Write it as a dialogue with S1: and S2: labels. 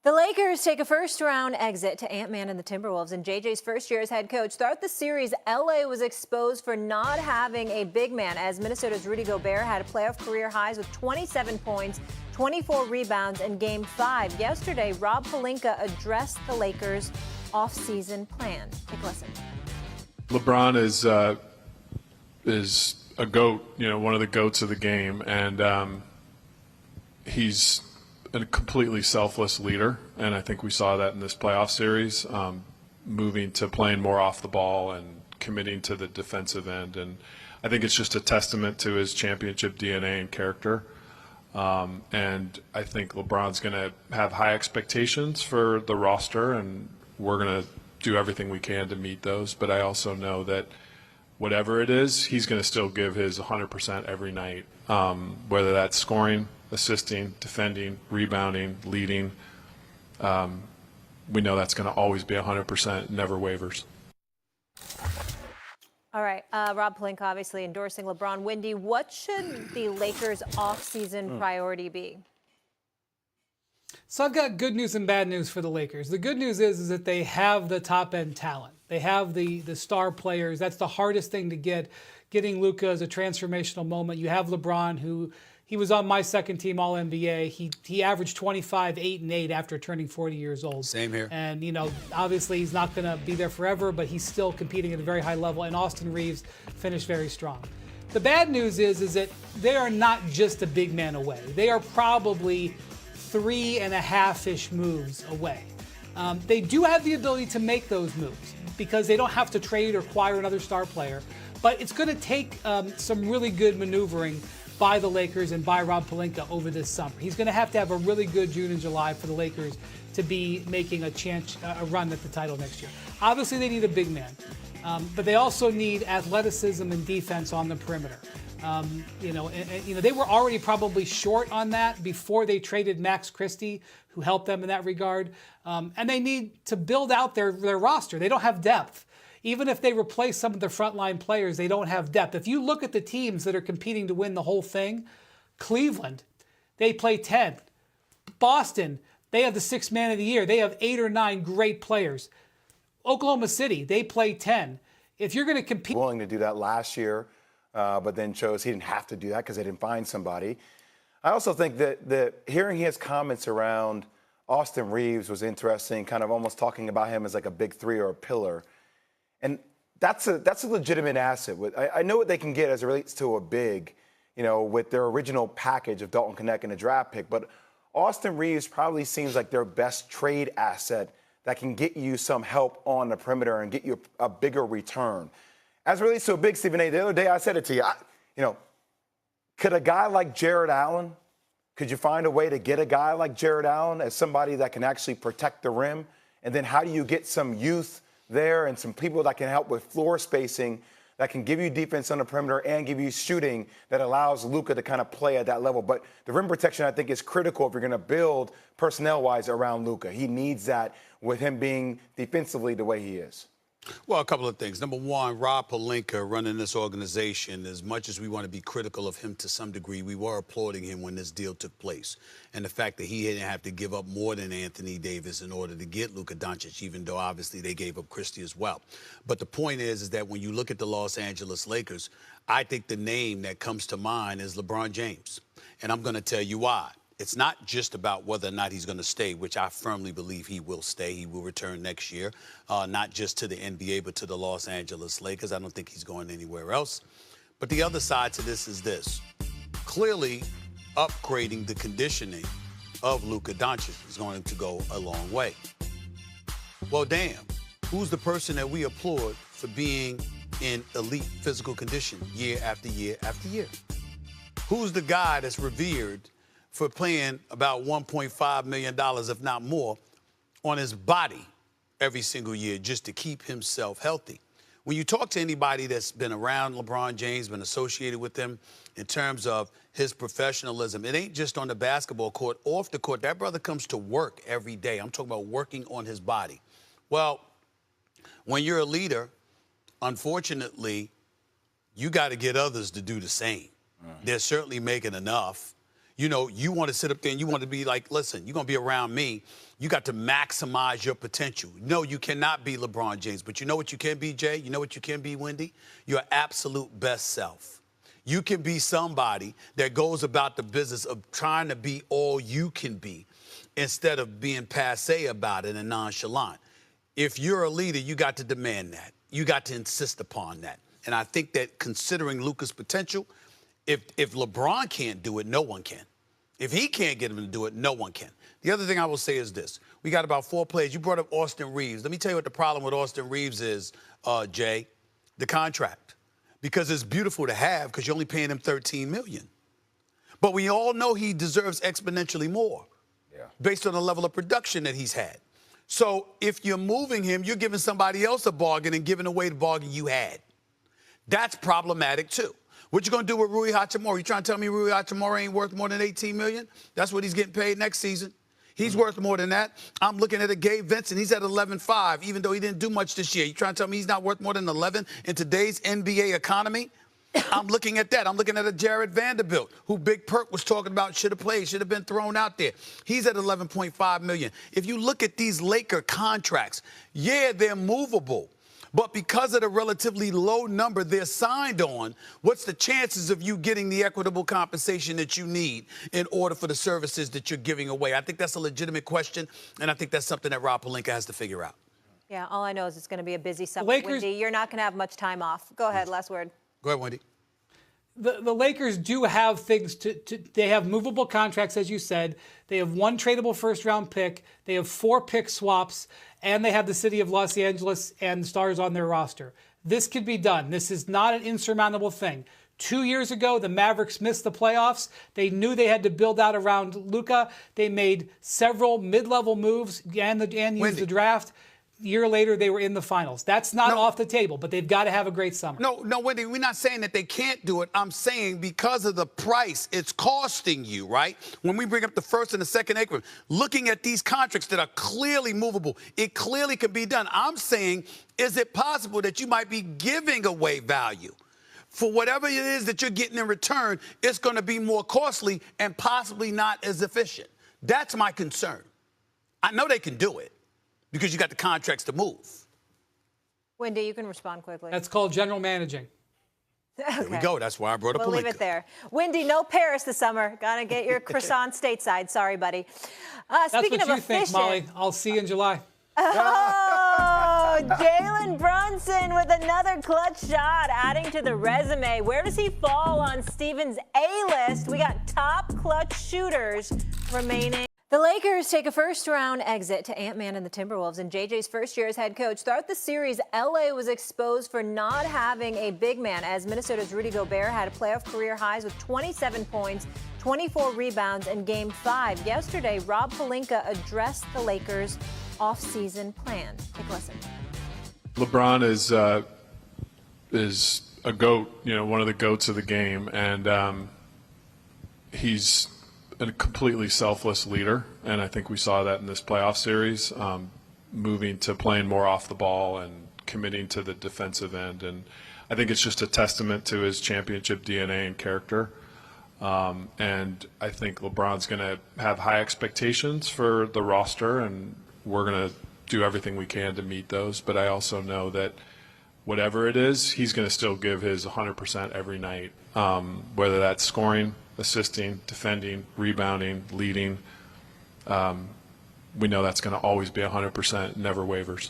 S1: The Lakers take a first-round exit to Ant-Man and the Timberwolves in JJ's first year as head coach. Throughout the series, LA was exposed for not having a big man, as Minnesota's Rudy Gobert had playoff career highs with 27 points, 24 rebounds in Game 5. Yesterday, Rob Pelinka addressed the Lakers' off-season plan. Take a listen.
S2: LeBron is a GOAT, one of the GOATs of the game, and he's a completely selfless leader, and I think we saw that in this playoff series, moving to playing more off the ball and committing to the defensive end. And I think it's just a testament to his championship DNA and character. And I think LeBron's going to have high expectations for the roster, and we're going to do everything we can to meet those. But I also know that whatever it is, he's going to still give his 100% every night, whether that's scoring, assisting, defending, rebounding, leading. We know that's going to always be 100%, never wavers.
S1: All right, Rob Pelinka obviously endorsing LeBron. Wendy, what should the Lakers' off-season priority be?
S3: So I've got good news and bad news for the Lakers. The good news is that they have the top-end talent. They have the star players. That's the hardest thing to get. Getting Luka is a transformational moment. You have LeBron, who he was on my second team All-NBA. He averaged 25, 8, and 8 after turning 40 years old.
S4: Same here.
S3: And, obviously he's not going to be there forever, but he's still competing at a very high level. And Austin Reeves finished very strong. The bad news is that they are not just a big man away. They are probably 3.5-ish moves away. They do have the ability to make those moves because they don't have to trade or acquire another star player. But it's going to take some really good maneuvering by the Lakers and by Rob Pelinka over this summer. He's going to have a really good June and July for the Lakers to be making a run at the title next year. Obviously, they need a big man, but they also need athleticism and defense on the perimeter. They were already probably short on that before they traded Max Christie, who helped them in that regard. And they need to build out their roster. They don't have depth. Even if they replace some of the frontline players, they don't have depth. If you look at the teams that are competing to win the whole thing, Cleveland, they play 10. Boston, they have the 6th man of the year. They have 8 or 9 great players. Oklahoma City, they play 10. If you're going to compete...
S5: Willing to do that last year, but then chose he didn't have to do that because they didn't find somebody. I also think that hearing his comments around Austin Reeves was interesting, kind of almost talking about him as like a big three or a pillar. And that's a legitimate asset. I know what they can get as it relates to a big, with their original package of Dalton Knecht and a draft pick. But Austin Reeves probably seems like their best trade asset that can get you some help on the perimeter and get you a bigger return. As it relates to a big, Stephen A., the other day I said it to you, could a guy like Jared Allen, could you find a way to get a guy like Jared Allen as somebody that can actually protect the rim? And then how do you get some youth there and some people that can help with floor spacing that can give you defense on the perimeter and give you shooting that allows Luka to kind of play at that level? But the rim protection, I think, is critical if you're going to build personnel-wise around Luka. He needs that with him being defensively the way he is.
S4: Well, a couple of things. Number one, Rob Pelinka running this organization, as much as we want to be critical of him to some degree, we were applauding him when this deal took place. And the fact that he didn't have to give up more than Anthony Davis in order to get Luka Doncic, even though obviously they gave up Christie as well. But the point is that when you look at the Los Angeles Lakers, I think the name that comes to mind is LeBron James. And I'm going to tell you why. It's not just about whether or not he's going to stay, which I firmly believe he will stay. He will return next year, not just to the NBA, but to the Los Angeles Lakers. I don't think he's going anywhere else. But the other side to this is this. Clearly, upgrading the conditioning of Luka Doncic is going to go a long way. Well, damn, who's the person that we applaud for being in elite physical condition year after year after year? Who's the guy that's revered for paying about $1.5 million, if not more, on his body every single year just to keep himself healthy? When you talk to anybody that's been around LeBron James, been associated with him in terms of his professionalism, it ain't just on the basketball court, off the court. That brother comes to work every day. I'm talking about working on his body. Well, when you're a leader, unfortunately, you got to get others to do the same. They're certainly making enough. You know, you want to sit up there and you want to be like, listen, you're going to be around me. You got to maximize your potential. No, you cannot be LeBron James, but you know what you can be, Jay? You know what you can be, Wendy? Your absolute best self. You can be somebody that goes about the business of trying to be all you can be instead of being passé about it and nonchalant. If you're a leader, you got to demand that. You got to insist upon that. And I think that considering Luka's potential, if LeBron can't do it, no one can. If he can't get him to do it, no one can. The other thing I will say is this. We got about 4 players. You brought up Austin Reeves. Let me tell you what the problem with Austin Reeves is, Jay, the contract. Because it's beautiful to have because you're only paying him $13 million. But we all know he deserves exponentially more based on the level of production that he's had. So if you're moving him, you're giving somebody else a bargain and giving away the bargain you had. That's problematic, too. What you going to do with Rui Hachimura? You trying to tell me Rui Hachimura ain't worth more than $18 million? That's what he's getting paid next season. He's worth more than that. I'm looking at a Gabe Vincent. He's at 11.5, even though he didn't do much this year. You trying to tell me he's not worth more than 11 in today's NBA economy? I'm looking at that. I'm looking at a Jared Vanderbilt, who Big Perk was talking about should have played, should have been thrown out there. He's at 11.5 million. If you look at these Laker contracts, yeah, they're movable. But because of the relatively low number they're signed on, what's the chances of you getting the equitable compensation that you need in order for the services that you're giving away? I think that's a legitimate question, and I think that's something that Rob Pelinka has to figure out.
S1: Yeah, all I know is it's going to be a busy summer.
S3: Lakers,
S1: Wendy, you're not going to have much time off. Go ahead, last word.
S4: Go ahead, Wendy.
S3: The Lakers do have things they have movable contracts, as you said. They have 1 tradable first-round pick. They have 4 pick swaps, and they have the city of Los Angeles and the Stars on their roster. This could be done. This is not an insurmountable thing. 2 years ago, the Mavericks missed the playoffs. They knew they had to build out around Luka. They made several mid-level moves and used the draft. Year later, they were in the finals. That's not off the table, but they've got to have a great summer.
S4: No, Wendy, we're not saying that they can't do it. I'm saying because of the price it's costing you, right? When we bring up the first and the second increment, looking at these contracts that are clearly movable, it clearly can be done. I'm saying, is it possible that you might be giving away value? For whatever it is that you're getting in return, it's going to be more costly and possibly not as efficient. That's my concern. I know they can do it, because you got the contracts to move.
S1: Wendy, you can respond quickly.
S3: That's called general managing.
S1: Okay.
S4: There we go. That's why I brought up
S1: We'll leave it there. Wendy, no Paris this summer. Gotta get your croissant stateside. Sorry, buddy.
S3: That's
S1: Speaking
S3: what
S1: of
S3: you think, Molly. I'll see you in July.
S1: Oh, Jalen Brunson with another clutch shot, adding to the resume. Where does he fall on Steven's A-list? We got top clutch shooters remaining. The Lakers take a first-round exit to Ant-Man and the Timberwolves in JJ's first year as head coach. Throughout the series, LA was exposed for not having a big man, as Minnesota's Rudy Gobert had playoff career highs with 27 points, 24 rebounds in Game 5. Yesterday, Rob Pelinka addressed the Lakers' off-season plan. Take a listen.
S2: LeBron is a GOAT, one of the GOATs of the game, and he's a completely selfless leader, and I think we saw that in this playoff series, moving to playing more off the ball and committing to the defensive end. And I think it's just a testament to his championship DNA and character. And I think LeBron's going to have high expectations for the roster, and we're going to do everything we can to meet those. But I also know that whatever it is, he's going to still give his 100% every night, whether that's scoring, assisting, defending, rebounding, leading. We know that's going to always be 100%, never wavers.